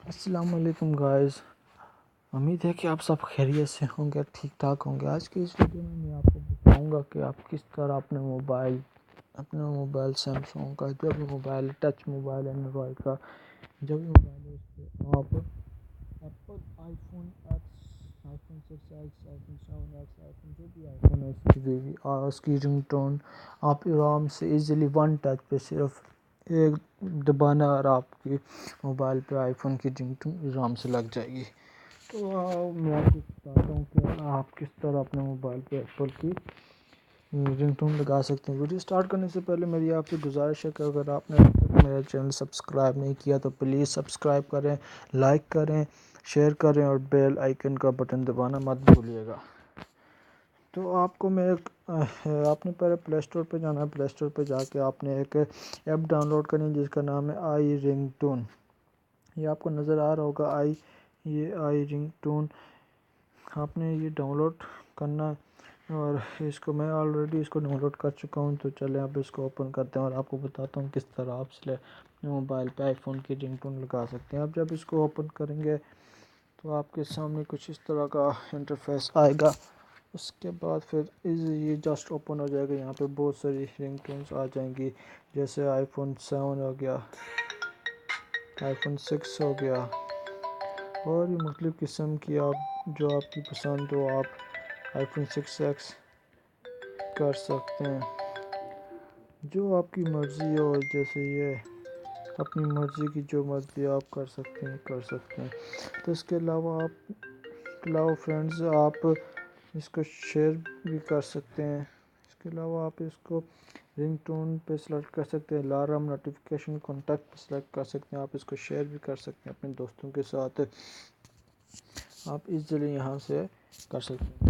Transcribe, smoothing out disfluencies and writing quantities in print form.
السلام علیکم گائز، امید ہے کہ آپ سب خیریت سے ہوں گے، ٹھیک ٹھاک ہوں گے۔ آج کی اس ویڈیو میں آپ کو بتاؤں گا کہ آپ کس طرح اپنا موبائل سیمسنگ کا جو بھی موبائل، ٹچ موبائل، اینڈرائڈ کا جو بھی موبائل ہے، اس پہ آپ ایپل آئی فون ایکس، آئی فون 6 ایکس، آئی فون 7 ایکس، آئی فون جو بھی آئی فون ہے اس کی رنگ ٹون آپ آرام سے ایزیلی ون ٹچ پہ صرف ایک دبانا اور آپ کی موبائل پہ آئی فون کی رنگ ٹون آرام سے لگ جائے گی۔ تو میں آپ کو بتاتا ہوں کہ آپ کس طرح اپنے موبائل پہ ایپل کی رنگ ٹون لگا سکتے ہیں۔ ویڈیو سٹارٹ کرنے سے پہلے میری آپ سے گزارش ہے کہ اگر آپ نے میرا چینل سبسکرائب نہیں کیا تو پلیز سبسکرائب کریں، لائک کریں، شیئر کریں اور بیل آئیکن کا بٹن دبانا مت بھولیے گا۔ تو آپ کو آپ نے پہلے پلے اسٹور پہ جانا ہے۔ پلے اسٹور پہ جا کے آپ نے ایک ایپ ڈاؤن لوڈ کرنی جس کا نام ہے آئی رنگ ٹون۔ یہ آپ کو نظر آ رہا ہوگا آئی رنگ ٹون۔ آپ نے یہ ڈاؤن لوڈ کرنا اور میں آلریڈی اس کو ڈاؤن لوڈ کر چکا ہوں، تو چلیں اب اس کو اوپن کرتے ہیں اور آپ کو بتاتا ہوں کس طرح آپ اپنے موبائل پہ آئی فون کی رنگ ٹون لگا سکتے ہیں۔ اب جب اس کو اوپن کریں گے تو آپ کے سامنے کچھ اس طرح کا انٹرفیس آئے گا۔ اس کے بعد پھر یہ جسٹ اوپن ہو جائے گا۔ یہاں پہ بہت ساری رنگ ٹونز آ جائیں گی، جیسے آئی فون 7 ہو گیا، آئی فون 6 ہو گیا، اور بھی مختلف قسم کی جو آپ کی پسند ہو آپ آئی فون 6 ایکس کر سکتے ہیں، جو آپ کی مرضی ہو، جیسے یہ اپنی مرضی کی جو مرضی آپ کر سکتے ہیں۔ تو اس کے علاوہ فرینڈز آپ اس کو شیئر بھی کر سکتے ہیں۔ اس کے علاوہ آپ اس کو رنگ ٹون پہ سلیکٹ کر سکتے ہیں، الارم، نوٹیفیکیشن، کانٹیکٹ پہ سلیکٹ کر سکتے ہیں۔ آپ اس کو شیئر بھی کر سکتے ہیں اپنے دوستوں کے ساتھ، آپ ایزیلی یہاں سے کر سکتے ہیں۔